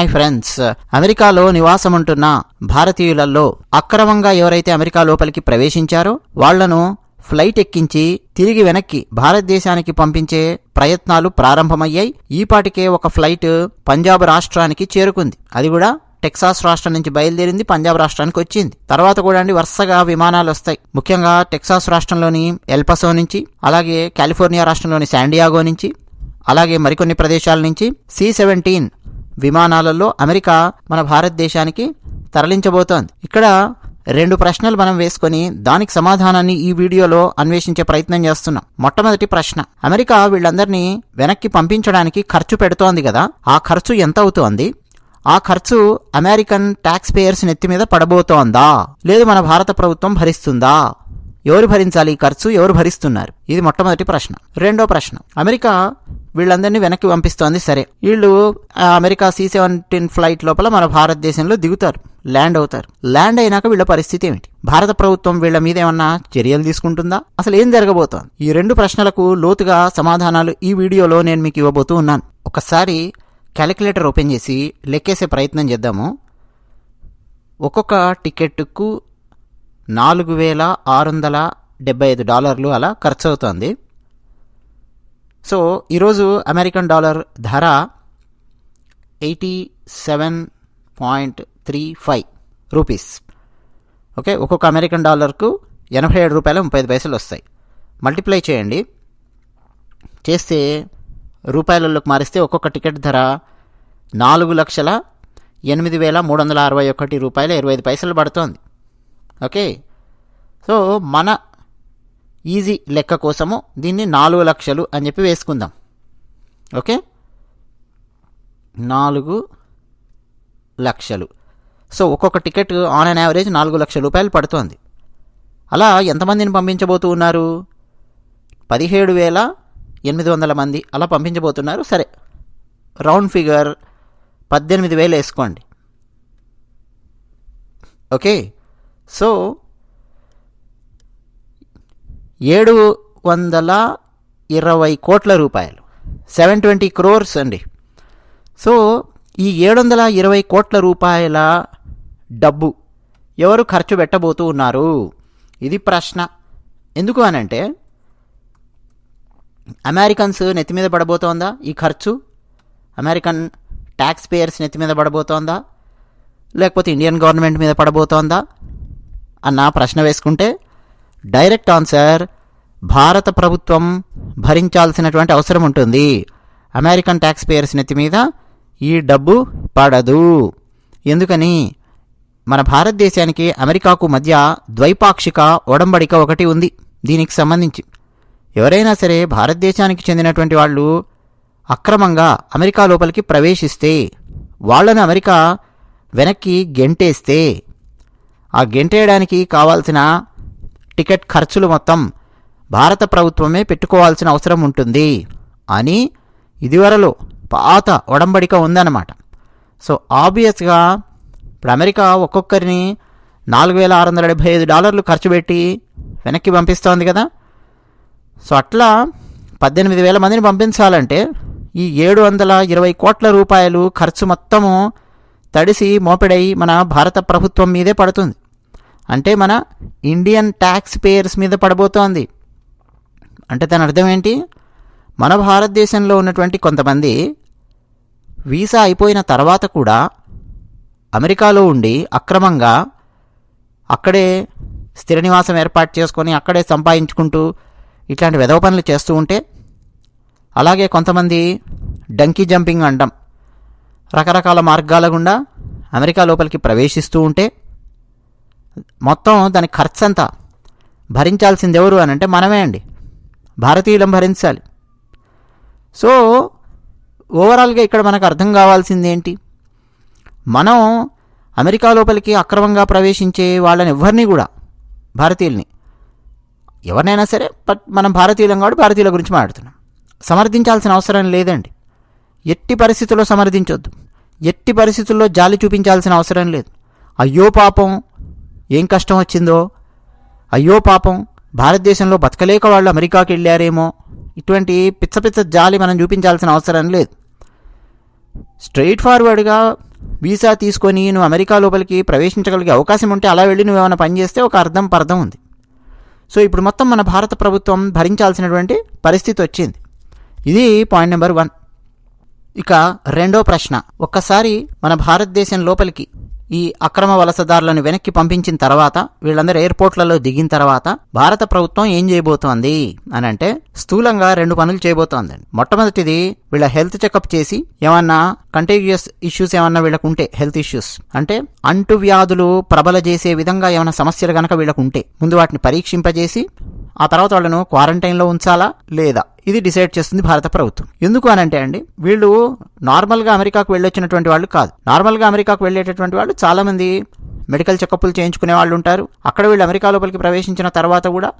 Hi friends, అమెరికాలో నివాసముంటున్న భారతీయులలో అక్రమంగా ఎవరైతే అమెరికా లోపలికి ప్రవేశించారో వాళ్లను ఫ్లైట్ ఎక్కించి తిరిగి వెనక్కి భారతదేశానికి పంపించే ప్రయత్నాలు ప్రారంభమయ్యాయి. ఈపాటికే ఒక ఫ్లైట్ పంజాబ్ రాష్ట్రానికి చేరుకుంది. అది కూడా టెక్సాస్ రాష్ట్రం నుంచి బయలుదేరింది, పంజాబ్ రాష్ట్రానికి వచ్చింది. తర్వాత కూడా వరుసగా విమానాలు వస్తాయి. ముఖ్యంగా టెక్సాస్ రాష్ట్రంలోని ఎల్పసో నుంచి, అలాగే కాలిఫోర్నియా రాష్ట్రంలోని శాండియాగో నుంచి, అలాగే మరికొన్ని ప్రదేశాల నుంచి C-17 విమానాలలో అమెరికా మన భారతదేశానికి తరలించబోతోంది. ఇక్కడ 2 ప్రశ్నలు మనం వేసుకొని దానికి సమాధానాన్ని ఈ వీడియోలో అన్వేషించే ప్రయత్నం చేస్తున్నాం. మొట్టమొదటి ప్రశ్న, అమెరికా వీళ్ళందరినీ వెనక్కి పంపించడానికి ఖర్చు పెడుతోంది కదా, ఆ ఖర్చు ఎంత అవుతోంది? ఆ ఖర్చు అమెరికన్ ట్యాక్స్ పేయర్స్ నెత్తి మీద పడబోతోందా, లేదు మన భారత ప్రభుత్వం భరిస్తుందా? ఎవరు భరించాలి ఈ ఖర్చు, ఎవరు భరిస్తున్నారు? ఇది మొట్టమొదటి ప్రశ్న. రెండో ప్రశ్న, అమెరికా వీళ్ళందరినీ వెనక్కి పంపిస్తోంది, సరే వీళ్ళు అమెరికా C-17 ఫ్లైట్ లోపల మన భారతదేశంలో దిగుతారు, ల్యాండ్ అవుతారు. ల్యాండ్ అయినాక వీళ్ళ పరిస్థితి ఏమిటి? భారత ప్రభుత్వం వీళ్ళ మీద ఏమన్నా చర్యలు తీసుకుంటుందా? అసలు ఏం జరగబోతోంది? ఈ 2 ప్రశ్నలకు లోతుగా సమాధానాలు ఈ వీడియోలో నేను మీకు ఇవ్వబోతూ ఉన్నాను. ఒకసారి క్యాలిక్యులేటర్ ఓపెన్ చేసి లెక్కేసే ప్రయత్నం చేద్దాము. ఒక్కొక్క టికెట్కు $4,675 అలా ఖర్చు అవుతోంది. సో ఈరోజు అమెరికన్ డాలర్ ధర 87.35 రూపీస్. ఓకే, ఒక్కొక్క అమెరికన్ డాలర్కు $87.35 వస్తాయి. మల్టిప్లై చేయండి, చేస్తే రూపాయలలోకి మారిస్తే ఒక్కొక్క టికెట్ ధర $4,08,361.25 పడుతోంది. ఓకే, సో మన ఈజీ లెక్క కోసము దీన్ని 4 లక్షలు అని చెప్పి వేసుకుందాం. ఓకే, 4 లక్షలు. సో ఒక్కొక్క టికెట్ ఆన్ అన్ యావరేజ్ 4 లక్షల రూపాయలు పడుతోంది. అలా ఎంతమందిని పంపించబోతూ ఉన్నారు? 17,800 మంది అలా పంపించబోతున్నారు. సరే, రౌండ్ ఫిగర్ 18,000 వేసుకోండి. ఓకే, సో 720 కోట్ల రూపాయలు, 720 crores అండి. సో ఈ 720 కోట్ల రూపాయల డబ్బు ఎవరు ఖర్చు పెట్టబోతూ ఉన్నారు? ఇది ప్రశ్న. ఎందుకు అనంటే అమెరికన్స్ నెత్తి మీద పడబోతోందా ఈ ఖర్చు? అమెరికన్ ట్యాక్స్ పేయర్స్ నెత్తి మీద పడబోతోందా, లేకపోతే ఇండియన్ గవర్నమెంట్ మీద పడబోతోందా అన్న ప్రశ్న వేసుకుంటే డైరెక్ట్ ఆన్సర్ భారత ప్రభుత్వం భరించాల్సినటువంటి అవసరం ఉంటుంది. అమెరికన్ ట్యాక్స్ పేయర్స్ నెత్తి మీద ఈ డబ్బు పడదు. ఎందుకని? మన భారతదేశానికి అమెరికాకు మధ్య ద్వైపాక్షిక ఒడంబడిక ఒకటి ఉంది. దీనికి సంబంధించి ఎవరైనా సరే భారతదేశానికి చెందినటువంటి వాళ్ళు అక్రమంగా అమెరికా లోపలికి ప్రవేశిస్తే వాళ్లను అమెరికా వెనక్కి గెంటేస్తే ఆ గెంటేయడానికి కావాల్సిన టికెట్ ఖర్చులు మొత్తం భారత ప్రభుత్వమే పెట్టుకోవాల్సిన అవసరం ఉంటుంది అని ఇదివరలో పాత ఒడంబడిక ఉందన్నమాట. సో ఆబ్వియస్గా ఇప్పుడు అమెరికా ఒక్కొక్కరిని $4,675 ఖర్చు పెట్టి వెనక్కి పంపిస్తోంది కదా. సో అట్లా 18,000 మందిని పంపించాలంటే ఈ 720 కోట్ల రూపాయలు ఖర్చు మొత్తము తడిసి మోపెడై మన భారత ప్రభుత్వం మీదే పడుతుంది. అంటే మన ఇండియన్ ట్యాక్స్ పేయర్స్ మీద పడబోతోంది. అంటే దాని అర్థం ఏంటి? మన భారతదేశంలో ఉన్నటువంటి కొంతమంది వీసా అయిపోయిన తర్వాత కూడా అమెరికాలో ఉండి అక్రమంగా అక్కడే స్థిర నివాసం ఏర్పాటు చేసుకొని అక్కడే సంపాదించుకుంటూ ఇట్లాంటి వెధవ పనులు చేస్తూ ఉంటే, అలాగే కొంతమంది డంకీ జంపింగ్ అంటాం, రకరకాల మార్గాల గుండా అమెరికా లోపలికి ప్రవేశిస్తూ ఉంటే మొత్తం దాని ఖర్చంతా భరించాల్సింది ఎవరు అని అంటే మనమే అండి, భారతీయులం భరించాలి. సో ఓవరాల్గా ఇక్కడ మనకు అర్థం కావాల్సింది ఏంటి? మనం అమెరికా లోపలికి అక్రమంగా ప్రవేశించే వాళ్ళని ఎవరిని కూడా, భారతీయుల్ని ఎవరినైనా సరే, బట్ మనం భారతీయులం కాబట్టి భారతీయుల గురించి మాట్లాడుతున్నాం, సమర్థించాల్సిన అవసరం లేదండి. ఎట్టి పరిస్థితుల్లో సమర్థించొద్దు, ఎట్టి పరిస్థితుల్లో జాలి చూపించాల్సిన అవసరం లేదు. అయ్యో పాపం ఏం కష్టం వచ్చిందో, అయ్యో పాపం భారతదేశంలో బతకలేక వాళ్ళు అమెరికాకి వెళ్ళారేమో, ఇటువంటి పిచ్చ పిచ్చ జాలి మనం చూపించాల్సిన అవసరం లేదు. స్ట్రైట్ ఫార్వర్డ్గా వీసా తీసుకొని నువ్వు అమెరికా లోపలికి ప్రవేశించగలిగే అవకాశం ఉంటే అలా వెళ్ళి నువ్వేమైనా పని చేస్తే ఒక అర్థం పర్థం ఉంది. సో ఇప్పుడు మొత్తం మన భారత ప్రభుత్వం భరించాల్సినటువంటి పరిస్థితి వచ్చింది. ఇది పాయింట్ నెంబర్ 1. ఇక రెండో ప్రశ్న, ఒక్కసారి మన భారతదేశం లోపలికి ఈ అక్రమ వలసదారులను వెనక్కి పంపించిన తర్వాత, వీళ్ళందరూ ఎయిర్పోర్ట్లలో దిగిన తర్వాత భారత ప్రభుత్వం ఏం చేయబోతోంది అని అంటే స్థూలంగా 2 పనులు చేయబోతోందండి. మొట్టమొదటిది, వీళ్ళ హెల్త్ చెకప్ చేసి ఏమన్నా కంటేజియస్ ఇష్యూస్ ఏమన్నా వీళ్ళకు ఉంటే, హెల్త్ ఇష్యూస్ అంటే అంటు వ్యాధులు ప్రబల చేసే విధంగా ఏమైనా సమస్యలు గనక వీళ్ళకు ఉంటే ముందు వాటిని పరీక్షింపజేసి ఆ తర్వాత వాళ్ళను క్వారంటైన్లో ఉంచాలా లేదా, ఇది డిసైడ్ చేస్తుంది భారత ప్రభుత్వం. ఎందుకు అనంటే అండి, వీళ్ళు నార్మల్గా అమెరికాకు వెళ్ళొచ్చినటువంటి వాళ్ళు కాదు. నార్మల్గా అమెరికాకు వెళ్ళేటటువంటి వాళ్ళు చాలామంది మెడికల్ చెకప్లు చేయించుకునే వాళ్ళు ఉంటారు. అక్కడ వీళ్ళు అమెరికా లోపలికి ప్రవేశించిన తర్వాత కూడా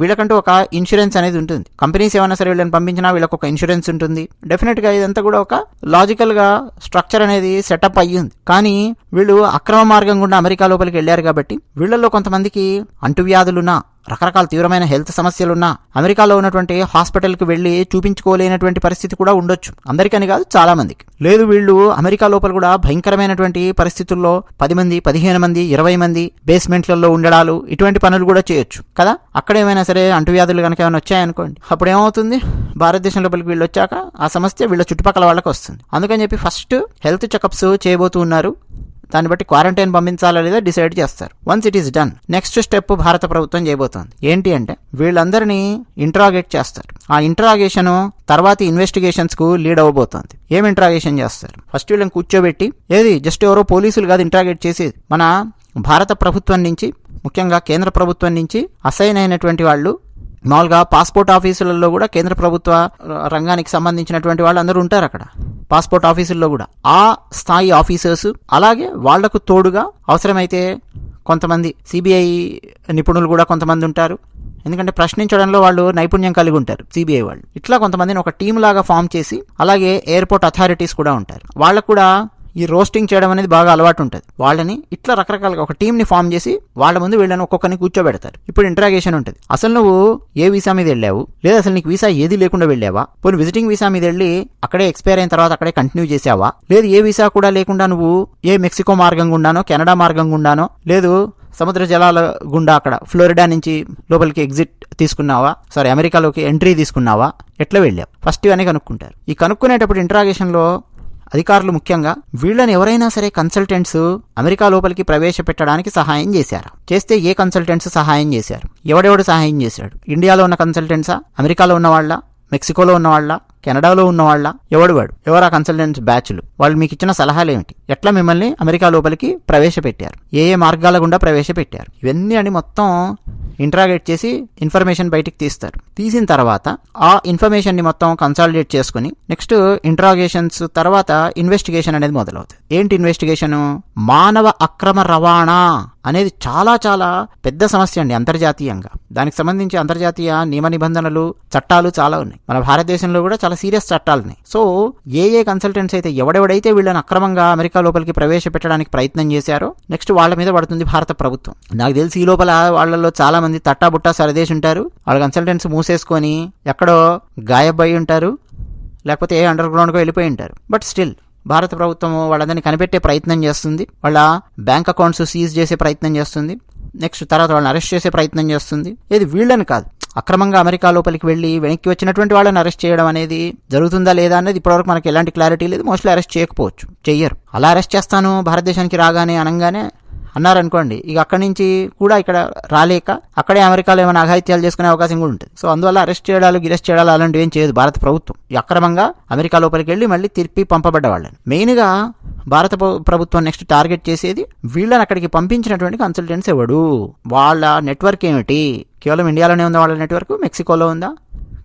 వీళ్ళకంటూ ఒక ఇన్సూరెన్స్ అనేది ఉంటుంది. కంపెనీస్ ఏమైనా సరే వీళ్ళని పంపించినా వీళ్ళకి ఒక ఇన్సూరెన్స్ ఉంటుంది. డెఫినెట్గా ఇదంతా కూడా ఒక లాజికల్గా స్ట్రక్చర్ అనేది సెటప్ అయ్యింది. కానీ వీళ్ళు అక్రమ మార్గం గుండా అమెరికా లోపలికి వెళ్ళారు కాబట్టి వీళ్ళల్లో కొంతమందికి అంటువ్యాధులున్నా, రకరకాల తీవ్రమైన హెల్త్ సమస్యలున్నా అమెరికాలో ఉన్నటువంటి హాస్పిటల్కి వెళ్ళి చూపించుకోలేనటువంటి పరిస్థితి కూడా ఉండొచ్చు. అందరికని కాదు, చాలా మందికి. లేదు, వీళ్ళు అమెరికా లోపల కూడా భయంకరమైనటువంటి పరిస్థితుల్లో 10 మంది, 15 మంది, 20 మంది బేస్మెంట్లలో ఉండడాలు, ఇటువంటి పనులు కూడా చేయొచ్చు కదా. అక్కడ ఏమైనా సరే అంటువ్యాధులు కనుక ఏమైనా వచ్చాయనుకోండి, అప్పుడు ఏమవుతుంది, భారతదేశం లోపలికి వీళ్ళు వచ్చాక ఆ సమస్య వీళ్ళ చుట్టుపక్కల వాళ్ళకి వస్తుంది. అందుకని చెప్పి ఫస్ట్ హెల్త్ చెకప్స్ చేయబోతూ ఉన్నారు. దాన్ని బట్టి క్వారంటైన్ పంపించాలా లేదా డిసైడ్ చేస్తారు. Once it is done, next step భారత ప్రభుత్వం చేయబోతోంది. ఏంటి అంటే వీళ్ళందరినీ ఇంట్రాగేట్ చేస్తారు. ఆ ఇంట్రాగేషన్ తర్వాత ఇన్వెస్టిగేషన్స్ కు లీడ్ అవ్వబోతోంది. ఏం ఇంట్రాగేషన్ చేస్తారు? ఫస్ట్ వీళ్ళని కూర్చోబెట్టి, ఏది జస్ట్ ఎవరో పోలీసులు కాదు ఇంట్రాగేట్ చేసేది, మన భారత ప్రభుత్వం నుంచి, ముఖ్యంగా కేంద్ర ప్రభుత్వం నుంచి అసైన్ అయినటువంటి వాళ్ళు, మామూలుగా పాస్పోర్ట్ ఆఫీసులలో కూడా కేంద్ర ప్రభుత్వ రంగానికి సంబంధించినటువంటి వాళ్ళు అందరూ ఉంటారు అక్కడ పాస్పోర్ట్ ఆఫీసుల్లో కూడా. ఆ స్థాయి ఆఫీసర్స్, అలాగే వాళ్లకు తోడుగా అవసరమైతే కొంతమంది సిబిఐ నిపుణులు కూడా కొంతమంది ఉంటారు. ఎందుకంటే ప్రశ్నించడంలో వాళ్ళు నైపుణ్యం కలిగి ఉంటారు సిబిఐ వాళ్ళు. ఇట్లా కొంతమందిని ఒక టీం లాగా ఫామ్ చేసి, అలాగే ఎయిర్పోర్ట్ అథారిటీస్ కూడా ఉంటారు. వాళ్ళకు కూడా ఈ రోస్టింగ్ చేయడం అనేది బాగా అలవాటు ఉంటుంది. వాళ్ళని ఇట్లా రకరకాలుగా ఒక టీంని ఫామ్ చేసి వాళ్ళ ముందు వీళ్ళని ఒక్కొక్కరిని కూర్చోబెడతారు. ఇప్పుడు ఇంట్రాగేషన్ ఉంటుంది. అసలు నువ్వు ఏ వీసా మీద వెళ్ళావు, లేదా అసలు నీకు వీసా ఏది లేకుండా వెళ్ళావా, పోనీ విజిటింగ్ వీసా మీద వెళ్ళి అక్కడే ఎక్స్పైర్ అయిన తర్వాత అక్కడే కంటిన్యూ చేసావా, లేదు ఏ వీసా కూడా లేకుండా నువ్వు ఏ మెక్సికో మార్గం గుండానో, కెనడా మార్గం గుండానో, లేదు సముద్ర జలాల గుండా అక్కడ ఫ్లోరిడా నుంచి లోపలికి ఎగ్జిట్ తీసుకున్నావా, అమెరికాలోకి ఎంట్రీ తీసుకున్నావా, ఎట్లా వెళ్ళావు, ఫస్ట్ ఇవన్నీ కనుక్కుంటారు. ఈ కనుక్కునేటప్పుడు ఇంట్రాగేషన్లో అధికారులు ముఖ్యంగా వీళ్ళని ఎవరైనా సరే కన్సల్టెంట్స్ అమెరికా లోపలికి ప్రవేశపెట్టడానికి సహాయం చేశారా, చేస్తే ఏ కన్సల్టెంట్స్ సహాయం చేశారు, ఎవడెవడు సహాయం చేశాడు, ఇండియాలో ఉన్న కన్సల్టెంట్సా, అమెరికాలో ఉన్న వాళ్ళ, మెక్సికోలో ఉన్న వాళ్ళ, కెనడాలో ఉన్న వాళ్ళ, ఎవరా కన్సల్టెంట్స్ బ్యాచ్లు, వాళ్ళు మీకు ఇచ్చిన సలహాలు ఏమిటి, ఎట్లా మిమ్మల్ని అమెరికా లోపలికి ప్రవేశపెట్టారు, ఏ మార్గాల గుండా ప్రవేశపెట్టారు, ఇవన్నీ అని మొత్తం ఇంట్రాగేట్ చేసి ఇన్ఫర్మేషన్ బయటికి తీస్తారు. తీసిన తర్వాత ఆ ఇన్ఫర్మేషన్ ని మొత్తం కన్సాలిడేట్ చేసుకుని నెక్స్ట్ ఇంట్రాగేషన్స్ తర్వాత ఇన్వెస్టిగేషన్ అనేది మొదలవుతుంది. ఏంటి ఇన్వెస్టిగేషన్? మానవ అక్రమ రవాణా అనేది చాలా చాలా పెద్ద సమస్య అండి అంతర్జాతీయంగా. దానికి సంబంధించి అంతర్జాతీయ నియమ నిబంధనలు, చట్టాలు చాలా ఉన్నాయి. మన భారతదేశంలో కూడా చాలా సీరియస్ చట్టాలు ఉన్నాయి. సో ఏ కన్సల్టెంట్స్ అయితే ఎవడెవడైతే వీళ్ళని అక్రమంగా అమెరికా లోపలికి ప్రవేశపెట్టడానికి ప్రయత్నం చేశారో నెక్స్ట్ వాళ్ళ మీద పడుతుంది భారత ప్రభుత్వం. నాకు తెలిసి ఈ లోపల వాళ్ళలో చాలా మంది తట్టాబుట్టా సరదేసి ఉంటారు. వాళ్ళ కన్సల్టెంట్స్ మూసేసుకొని ఎక్కడో గాయబై ఉంటారు, లేకపోతే ఏ అండర్ గ్రౌండ్గా వెళ్ళిపోయి ఉంటారు. బట్ స్టిల్ భారత ప్రభుత్వం వాళ్ళందరినీ కనిపెట్టే ప్రయత్నం చేస్తుంది. వాళ్ళ బ్యాంక్ అకౌంట్స్ సీజ్ చేసే ప్రయత్నం చేస్తుంది. నెక్స్ట్ తర్వాత వాళ్ళని అరెస్ట్ చేసే ప్రయత్నం చేస్తుంది. ఏది వీళ్ళని కాదు, అక్రమంగా అమెరికా లోపలికి వెళ్ళి వెనక్కి వచ్చినటువంటి వాళ్ళని అరెస్ట్ చేయడం అనేది జరుగుతుందా లేదా అనేది ఇప్పటివరకు మనకి ఎలాంటి క్లారిటీ లేదు. మోస్ట్లీ అరెస్ట్ చేయకపోవచ్చు, చెయ్యరు. అలా అరెస్ట్ చేస్తాను భారతదేశానికి రాగానే అనగానే అన్నారనుకోండి, ఇక అక్కడి నుంచి కూడా ఇక్కడ రాలేక అక్కడే అమెరికాలో ఏమైనా అఘాయిత్యాలు చేసుకునే అవకాశం కూడా ఉంటుంది. సో అందువల్ల అరెస్ట్ చేయడాలు అలాంటివి ఏం చేయదు భారత ప్రభుత్వం. అక్రమంగా అమెరికా లోపలికి వెళ్ళి మళ్ళీ తిరిపి పంపబడ్డ వాళ్ళని మెయిన్గా భారత ప్రభుత్వం నెక్స్ట్ టార్గెట్ చేసేది వీళ్ళని అక్కడికి పంపించినటువంటి కన్సల్టెంట్స్ ఎవడు, వాళ్ళ నెట్వర్క్ ఏమిటి, కేవలం ఇండియాలోనే ఉందా వాళ్ళ నెట్వర్క్, మెక్సికోలో ఉందా,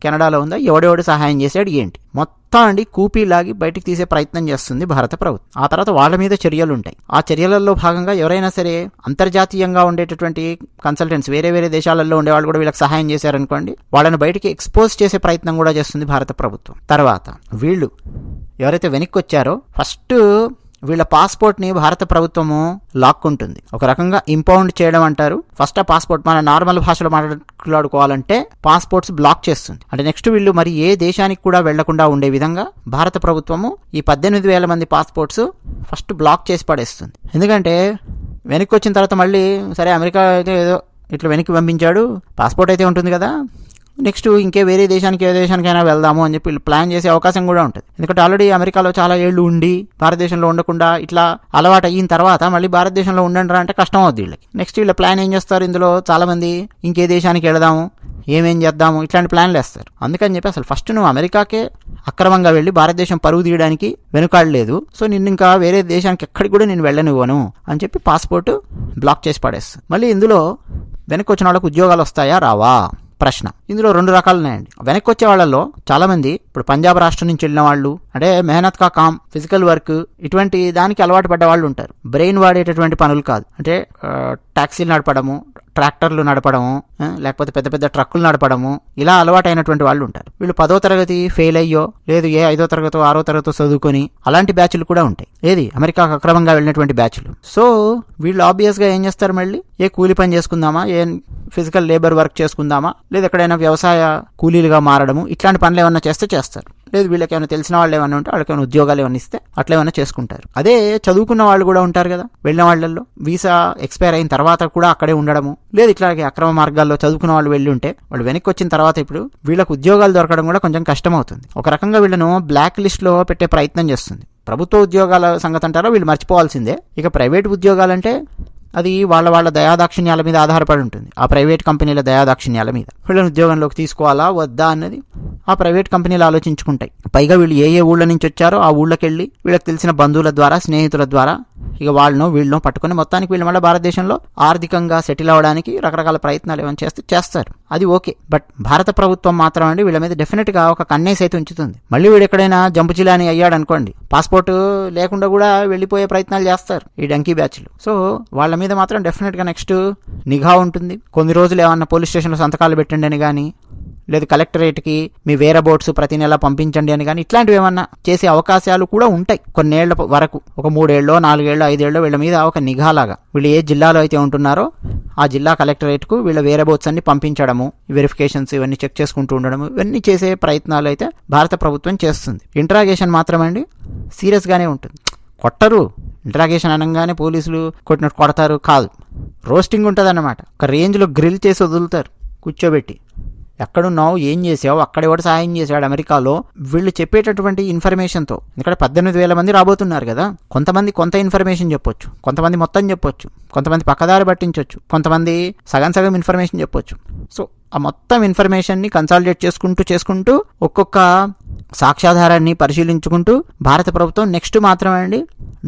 కెనడాలో ఉందా, ఎవడెవడు సహాయం చేశాడు ఏంటి, మొత్తం అండి కూపీలాగి బయటికి తీసే ప్రయత్నం చేస్తుంది భారత ప్రభుత్వం. ఆ తర్వాత వాళ్ళ మీద చర్యలు ఉంటాయి. ఆ చర్యలలో భాగంగా ఎవరైనా సరే అంతర్జాతీయంగా ఉండేటటువంటి కన్సల్టెంట్స్ వేరే దేశాలలో ఉండేవాళ్ళు కూడా వీళ్ళకి సహాయం చేశారనుకోండి, వాళ్ళని బయటికి ఎక్స్పోజ్ చేసే ప్రయత్నం కూడా చేస్తుంది భారత ప్రభుత్వం. తర్వాత వీళ్ళు ఎవరైతే వెనక్కి వచ్చారో ఫస్ట్ వీళ్ళ పాస్పోర్ట్ని భారత ప్రభుత్వము లాక్కుంటుంది. ఒక రకంగా ఇంపౌండ్ చేయడం అంటారు. ఫస్ట్ ఆ పాస్పోర్ట్ మన నార్మల్ భాషలో మాట్లాడుకోవాలంటే పాస్పోర్ట్స్ బ్లాక్ చేస్తుంది. అంటే నెక్స్ట్ వీళ్ళు మరి ఏ దేశానికి కూడా వెళ్లకుండా ఉండే విధంగా భారత ప్రభుత్వము ఈ 18,000 మంది పాస్పోర్ట్స్ ఫస్ట్ బ్లాక్ చేసి పడేస్తుంది. ఎందుకంటే వెనక్కి వచ్చిన తర్వాత మళ్ళీ సరే అమెరికా అయితే ఏదో ఇట్లా వెనక్కి పంపించాడు, పాస్పోర్ట్ అయితే ఉంటుంది కదా, నెక్స్ట్ ఇంకే వేరే దేశానికి ఏ దేశానికైనా వెళ్దాము అని చెప్పి ప్లాన్ చేసే అవకాశం కూడా ఉంటుంది. ఎందుకంటే ఆల్రెడీ అమెరికాలో చాలా ఏళ్ళు ఉండి భారతదేశంలో ఉండకుండా ఇట్లా అలవాటు అయిన తర్వాత మళ్ళీ భారతదేశంలో ఉండండి అంటే కష్టం అవుద్ది వీళ్ళకి. నెక్స్ట్ వీళ్ళ ప్లాన్ ఏం చేస్తారు, ఇందులో చాలా మంది ఇంకే దేశానికి వెళదాము, ఏమేం చేద్దాము ఇట్లాంటి ప్లాన్లు వేస్తారు. అందుకని చెప్పి అసలు ఫస్ట్ నువ్వు అమెరికాకే అక్రమంగా వెళ్ళి భారతదేశం పరువు తీయడానికి వెనుకాడలేదు, సో నిన్ను ఇంకా వేరే దేశానికి ఎక్కడికి కూడా నేను వెళ్ళనివ్వను అని చెప్పి పాస్పోర్ట్ బ్లాక్ చేసి పడేస్తుంది. మళ్ళీ ఇందులో వెనక్కి వచ్చిన వాళ్ళకి ఉద్యోగాలు వస్తాయా రావా ప్రశ్న. ఇందులో 2 రకాలు ఉన్నాయండి. వెనక్కి వచ్చే వాళ్ళలో చాలా మంది ఇప్పుడు పంజాబ్ రాష్ట్రం నుంచి వెళ్ళిన వాళ్ళు, అంటే మెహనత్ కా కామ్, ఫిజికల్ వర్క్ ఇటువంటి దానికి అలవాటు పడ్డ వాళ్ళు ఉంటారు. బ్రెయిన్ వాడేటటువంటి పనులు కాదు, అంటే టాక్సీలు నడపడము, ట్రాక్టర్లు నడపడము, లేకపోతే పెద్ద పెద్ద ట్రక్కులు నడపడము, ఇలా అలవాటైనటువంటి వాళ్ళు ఉంటారు. వీళ్ళు 10వ తరగతి ఫెయిల్ అయ్యో లేదు 5వ తరగతో 6వ తరగతో చదువుకొని అలాంటి బ్యాచ్లు కూడా ఉంటాయి. ఏది అమెరికాకు అక్రమంగా వెళ్ళినటువంటి బ్యాచ్లు. సో వీళ్ళు ఆబ్వియస్గా ఏం చేస్తారు, మళ్ళీ ఏ కూలి పని చేసుకుందామా, ఏ ఫిజికల్ లేబర్ వర్క్ చేసుకుందామా, లేదు ఎక్కడైనా వ్యవసాయ కూలీలుగా మారడము, ఇట్లాంటి పనులు ఏమన్నా చేస్తే చేస్తారు. లేదు వీళ్ళకి ఏమైనా తెలిసిన వాళ్ళు ఏమైనా ఉంటే వాళ్ళకి ఏమైనా ఉద్యోగాలు ఏమైనా ఇస్తే అట్లా ఏమైనా చేసుకుంటారు. అదే చదువుకున్న వాళ్ళు కూడా ఉంటారు కదా, వెళ్ళిన వాళ్ళల్లో వీసా ఎక్స్పైర్ అయిన తర్వాత కూడా అక్కడే ఉండడము, లేదు ఇట్లాగే అక్రమ మార్గాల్లో చదువుకున్న వాళ్ళు వెళ్ళి ఉంటే వాళ్ళు వెనక్కి వచ్చిన తర్వాత ఇప్పుడు వీళ్ళకు ఉద్యోగాలు దొరకడం కూడా కొంచెం కష్టం అవుతుంది. ఒక రకంగా వీళ్ళను బ్లాక్ లిస్ట్లో పెట్టే ప్రయత్నం చేస్తుంది. ప్రభుత్వ ఉద్యోగాల సంగతి అంటారో వీళ్ళు మర్చిపోవాల్సిందే. ఇక ప్రైవేట్ ఉద్యోగాలంటే అది వాళ్ళ దయాదాక్షిణ్యాల మీద ఆధారపడి ఉంటుంది. ఆ ప్రైవేట్ కంపెనీల దయాదాక్షిణ్యాల మీద వీళ్ళని ఉద్యోగంలోకి తీసుకోవాలా వద్దా అన్నది ఆ ప్రైవేట్ కంపెనీలు ఆలోచించుకుంటాయి. పైగా వీళ్ళు ఏ ఊళ్ళ నుంచి వచ్చారో ఆ ఊళ్ళకి వెళ్ళి వీళ్ళకి తెలిసిన బంధువుల ద్వారా, స్నేహితుల ద్వారా ఇక వీళ్ళనో పట్టుకుని మొత్తానికి వీళ్ళు మళ్ళీ భారతదేశంలో ఆర్థికంగా సెటిల్ అవ్వడానికి రకరకాల ప్రయత్నాలు ఏమైనా చేస్తారు. అది ఓకే. బట్ భారత ప్రభుత్వం మాత్రం అండి వీళ్ళ మీద డెఫినెట్గా ఒక కన్నేసి అయితే ఉంచుతుంది. మళ్ళీ వీడు ఎక్కడైనా జంపు జిలాని అయ్యాడు అనుకోండి, పాస్పోర్ట్ లేకుండా కూడా వెళ్ళిపోయే ప్రయత్నాలు చేస్తారు ఈ డంకీ బ్యాచ్లు. సో వాళ్ళ మీద మాత్రం డెఫినెట్గా నెక్స్ట్ నిఘా ఉంటుంది. కొన్ని రోజులు ఏమన్నా పోలీస్ స్టేషన్లో సంతకాలు పెట్టండి అని కానీ, లేదు కలెక్టరేట్కి మీ వేరే బోట్స్ ప్రతి నెల పంపించండి అని కానీ ఇట్లాంటివి ఏమన్నా చేసే అవకాశాలు కూడా ఉంటాయి కొన్నేళ్ల వరకు. ఒక 3 ఏళ్ళో 4 ఏళ్ళో 5 ఏళ్ళో వీళ్ళ మీద ఒక నిఘాలాగా వీళ్ళు ఏ జిల్లాలో అయితే ఉంటున్నారో ఆ జిల్లా కలెక్టరేట్కు వీళ్ళ వేరే బోట్స్ అన్ని పంపించడము, వెరిఫికేషన్స్ ఇవన్నీ చెక్ చేసుకుంటూ ఉండడము, ఇవన్నీ చేసే ప్రయత్నాలు అయితే భారత ప్రభుత్వం చేస్తుంది. ఇంట్రాగేషన్ మాత్రమండి సీరియస్గానే ఉంటుంది. కొట్టరు, ఇంట్రాగేషన్ అనగానే పోలీసులు కొట్టినట్టు కొడతారు కాదు, రోస్టింగ్ ఉంటుంది అన్నమాట. ఒక రేంజ్లో గ్రిల్ చేసి వదులుతారు కూర్చోబెట్టి. ఎక్కడున్నావు, ఏం చేసావు, అక్కడెవడు సాయం చేశాడు అమెరికాలో, వీళ్ళు చెప్పేటటువంటి ఇన్ఫర్మేషన్తో. ఎందుకంటే 18,000 మంది రాబోతున్నారు కదా, కొంతమంది కొంత ఇన్ఫర్మేషన్ చెప్పొచ్చు, కొంతమంది మొత్తం చెప్పొచ్చు, కొంతమంది పక్కదారి పట్టించవచ్చు, కొంతమంది సగం ఇన్ఫర్మేషన్ చెప్పొచ్చు. సో ఆ మొత్తం ఇన్ఫర్మేషన్ని కన్సాలిడేట్ చేసుకుంటూ ఒక్కొక్క సాక్ష్యాధారాన్ని పరిశీలించుకుంటూ భారత ప్రభుత్వం నెక్స్ట్ మాత్రమే అండి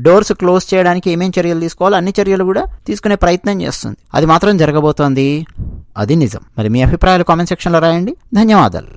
డోర్స్ క్లోజ్ చేయడానికి ఏమేం చర్యలు తీసుకోవాలో అన్ని చర్యలు కూడా తీసుకునే ప్రయత్నం చేస్తుంది. అది మాత్రం జరగబోతోంది, అది నిజం. మరి మీ అభిప్రాయాలు కామెంట్ సెక్షన్లో రాయండి. ధన్యవాదాలు.